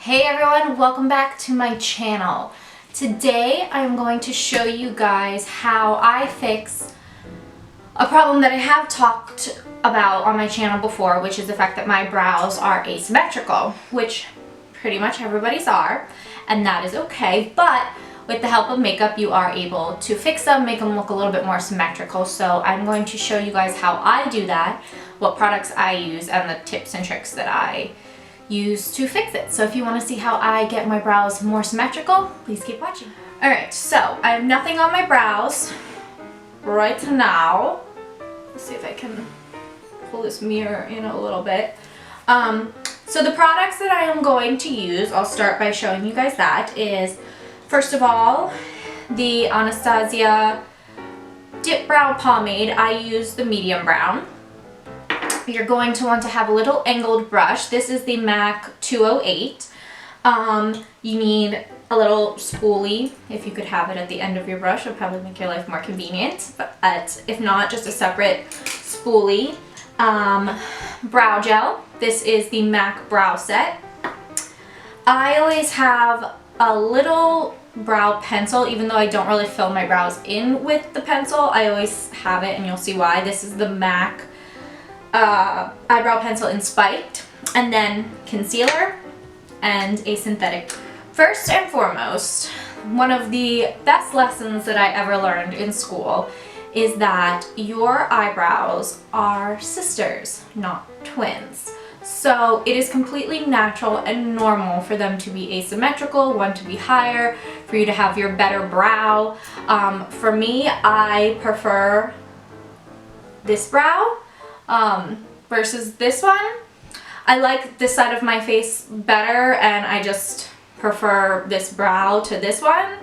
Hey everyone, welcome back to my channel. Today I'm going to show you guys how I fix a problem that I have talked about on my channel before, which is the fact that my brows are asymmetrical, which pretty much everybody's are, and that is okay, but with the help of makeup you are able to fix them, make them look a little bit more symmetrical. So I'm going to show you guys how I do that, what products I use, and the tips and tricks that I use to fix it. So if you want to see how I get my brows more symmetrical, please keep watching. Alright, so I have nothing on my brows right now. Let's see if I can pull this mirror in a little bit. So the products that I am going to use, I'll start by showing you guys that, is first of all, the Anastasia Dipbrow pomade. I use the medium brown. You're going to want to have a little angled brush. This is the MAC 208. You need a little spoolie. If you could have it at the end of your brush, it would probably make your life more convenient. But if not, just a separate spoolie. Brow gel. This is the MAC brow set. I always have a little brow pencil, even though I don't really fill my brows in with the pencil. I always have it, and you'll see why. This is the MAC eyebrow pencil in spiked, and then concealer and a synthetic. First and foremost, one of the best lessons that I ever learned in school is that your eyebrows are sisters, not twins. So it is completely natural and normal for them to be asymmetrical, one to be higher, for you to have your better brow. For me, I prefer this brow versus this one. I like this side of my face better, and I just prefer this brow to this one,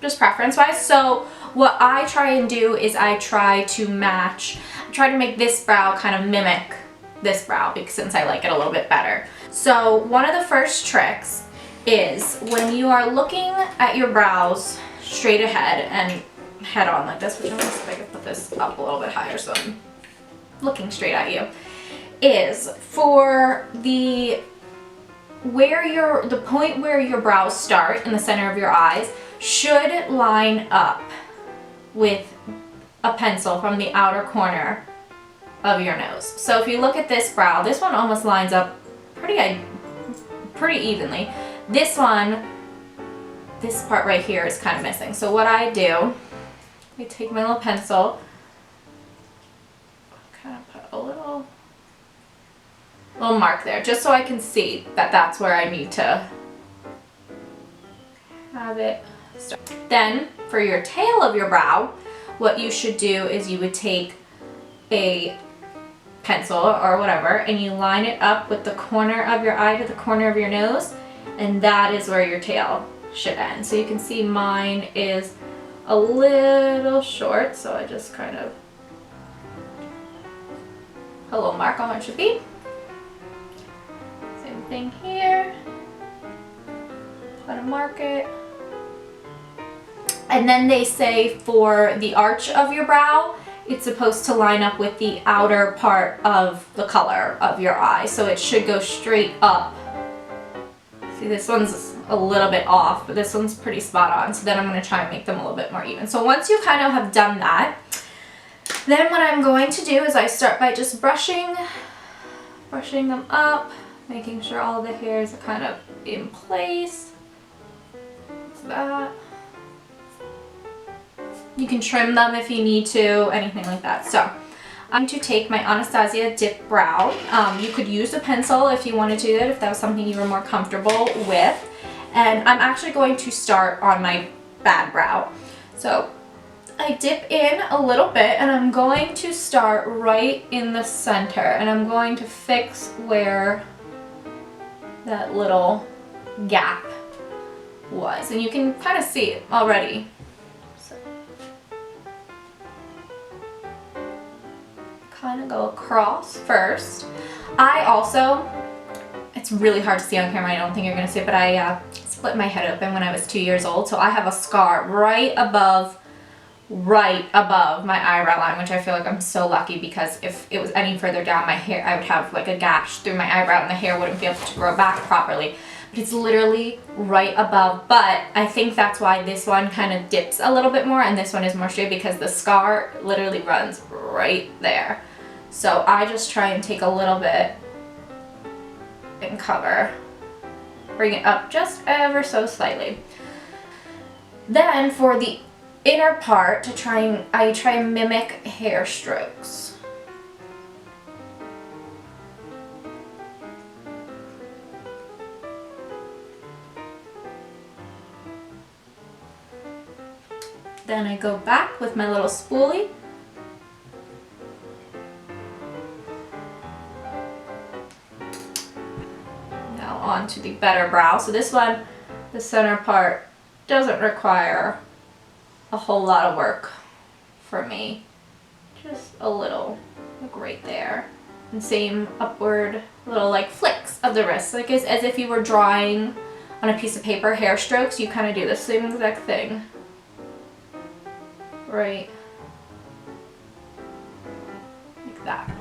just preference wise. So what I try and do is I try to make this brow kind of mimic this brow, because since I like it a little bit better. So one of the first tricks is when you are looking at your brows straight ahead and head on like this, which I'm going to see if I can put this up a little bit higher so I'm looking straight at you, is for the point where your brows start in the center of your eyes should line up with a pencil from the outer corner of your nose. So if you look at this brow, this one almost lines up pretty evenly. This one, this part right here is kind of missing. So what I do, I take my little pencil, kind of put a little mark there, just so I can see that that's where I need to have it start. Then for your tail of your brow, what you should do is you would take a pencil or whatever and you line it up with the corner of your eye to the corner of your nose, and that is where your tail should end. So you can see mine is a little short, so I just kind of put a little mark on where it should be. Same thing here. Kind of mark it. And then they say for the arch of your brow, it's supposed to line up with the outer part of the color of your eye. So it should go straight up. See, this one's a little bit off, but this one's pretty spot on. So then I'm going to try and make them a little bit more even. So once you kind of have done that, then what I'm going to do is I start by just brushing them up, making sure all the hairs are kind of in place. Like that. You can trim them if you need to, anything like that. So I'm going to take my Anastasia Dipbrow. You could use a pencil if you wanted to do it, if that was something you were more comfortable with. And I'm actually going to start on my bad brow. So I dip in a little bit, and I'm going to start right in the center, and I'm going to fix where that little gap was. And you can kind of see it already. Kind of go across first. I also, it's really hard to see on camera, I don't think you're gonna see it, but I split my head open when I was 2 years old, so I have a scar right above right above my eyebrow line, which I feel like I'm so lucky, because if it was any further down my hair, I would have like a gash through my eyebrow and the hair wouldn't be able to grow back properly. But it's literally right above, but I think that's why this one kind of dips a little bit more and this one is more straight, because the scar literally runs right there. So I just try and take a little bit and cover, bring it up just ever so slightly. Then for the inner part, I try and mimic hair strokes. Then I go back with my little spoolie. Now on to the better brow. So this one, the center part, doesn't require a whole lot of work for me. Just a little, like right there. And same upward little like flicks of the wrist, like as if you were drawing on a piece of paper hair strokes. You kind of do the same exact thing. Right, like that.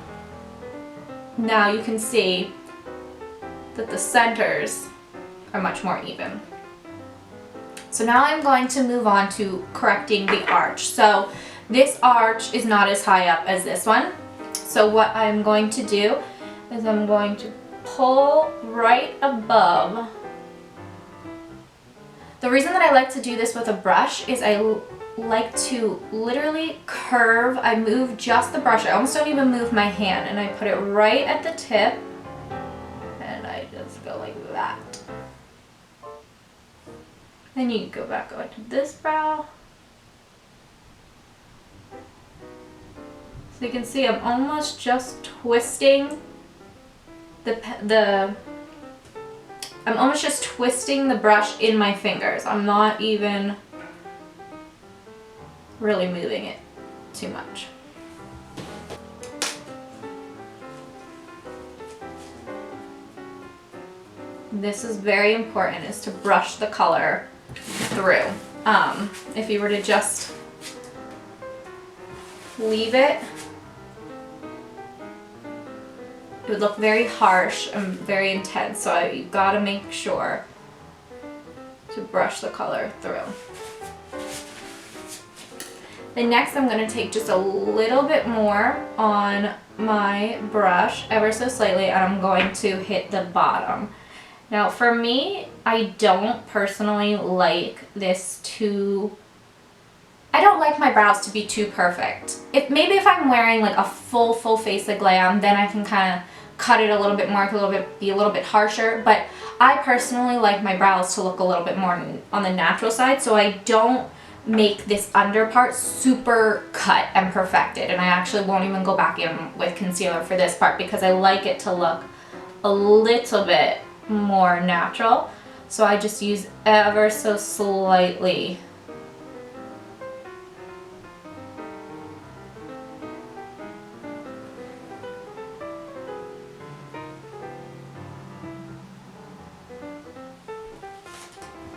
Now you can see that the centers are much more even. So now I'm going to move on to correcting the arch. So this arch is not as high up as this one. So what I'm going to do is I'm going to pull right above. The reason that I like to do this with a brush is I like to literally curve. I move just the brush. I almost don't even move my hand, and I put it right at the tip and I just go like that. Then you go back onto this brow. So you can see I'm almost just twisting I'm almost just twisting the brush in my fingers. I'm not even really moving it too much. This is very important, is to brush the color through. If you were to just leave it, it would look very harsh and very intense, so you've got to make sure to brush the color through. Then next I'm going to take just a little bit more on my brush, ever so slightly, and I'm going to hit the bottom. Now for me, I don't personally like this I don't like my brows to be too perfect. Maybe if I'm wearing like a full face of glam, then I can kind of cut it a little bit more, be a little bit harsher, but I personally like my brows to look a little bit more on the natural side, so I don't make this under part super cut and perfected, and I actually won't even go back in with concealer for this part because I like it to look a little bit more natural. So I just use ever so slightly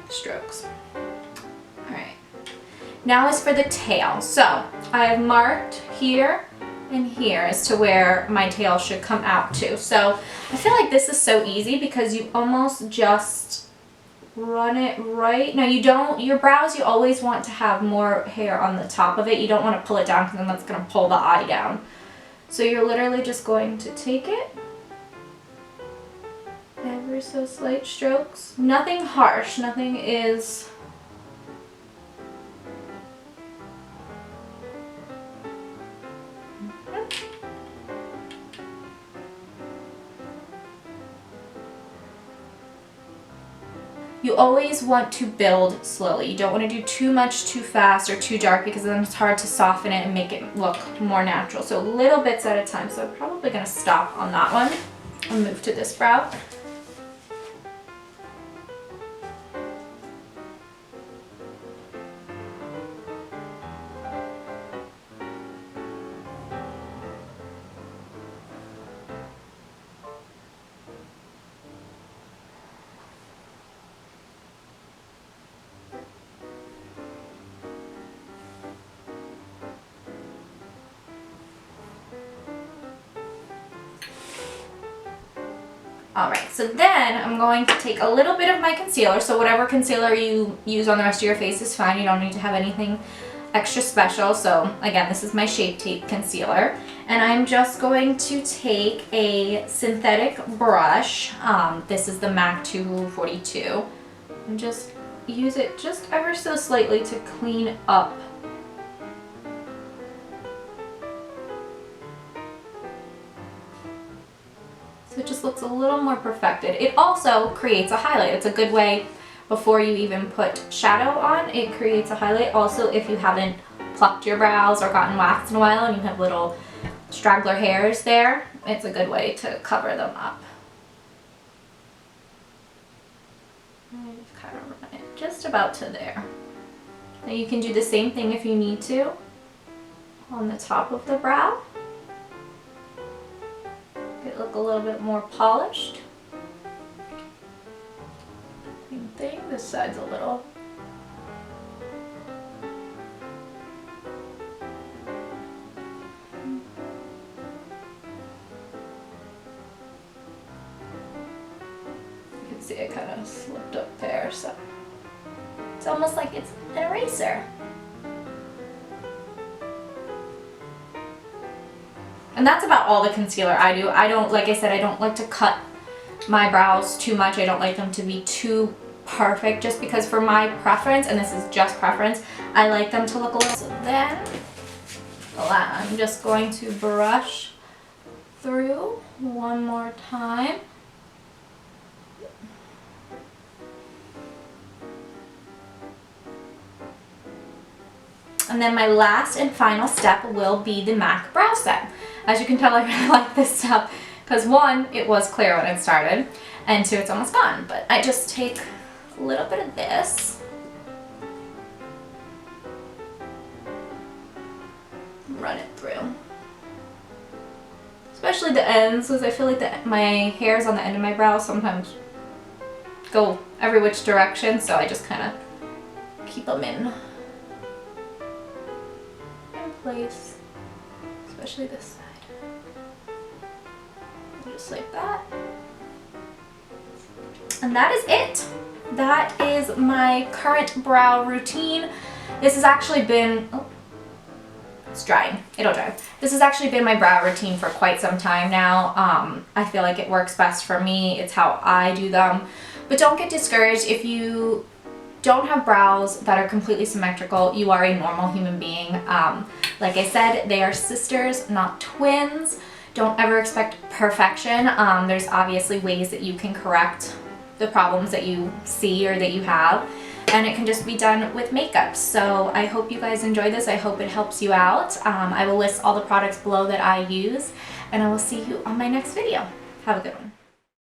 strokes. Alright, now is for the tail. So I have marked here and here as to where my tail should come out to. So I feel like this is so easy because you almost just run it right. Now your brows, you always want to have more hair on the top of it. You don't want to pull it down because then that's going to pull the eye down. So you're literally just going to take it, ever so slight strokes. Nothing harsh, nothing is You always want to build slowly. You don't want to do too much too fast or too dark because then it's hard to soften it and make it look more natural. So little bits at a time. So I'm probably going to stop on that one and move to this brow. Alright, so then I'm going to take a little bit of my concealer. So whatever concealer you use on the rest of your face is fine. You don't need to have anything extra special. So again, this is my Shape Tape concealer. And I'm just going to take a synthetic brush. This is the MAC 242. And just use it just ever so slightly to clean up. So it just looks a little more perfected. It also creates a highlight. It's a good way before you even put shadow on. It creates a highlight. Also, if you haven't plucked your brows or gotten waxed in a while and you have little straggler hairs there, it's a good way to cover them up. And just kind of run it just about to there. Now you can do the same thing if you need to on the top of the brow. It look a little bit more polished. Same thing, this side's a little. You can see it kind of slipped up there, so it's almost like it's an eraser. And that's about all the concealer I do. I don't, like I said, I don't like to cut my brows too much. I don't like them to be too perfect just because for my preference, and this is just preference, I like them to look a little. So then, I'm just going to brush through one more time. And then my last and final step will be the MAC brow set. As you can tell, I really like this stuff because one, it was clear when it started, and two, it's almost gone. But I just take a little bit of this, run it through. Especially the ends, because I feel like my hairs on the end of my brow sometimes go every which direction, so I just kind of keep them in place, especially this side. Just like that. And that is it. That is my current brow routine. This has actually been, oh, it's drying. It'll dry. This has actually been my brow routine for quite some time now. I feel like it works best for me. It's how I do them. But don't get discouraged if you don't have brows that are completely symmetrical. You are a normal human being. Like I said, they are sisters, not twins. Don't ever expect perfection. There's obviously ways that you can correct the problems that you see or that you have, and it can just be done with makeup. So I hope you guys enjoy this. I hope it helps you out. I will list all the products below that I use, and I will see you on my next video. Have a good one.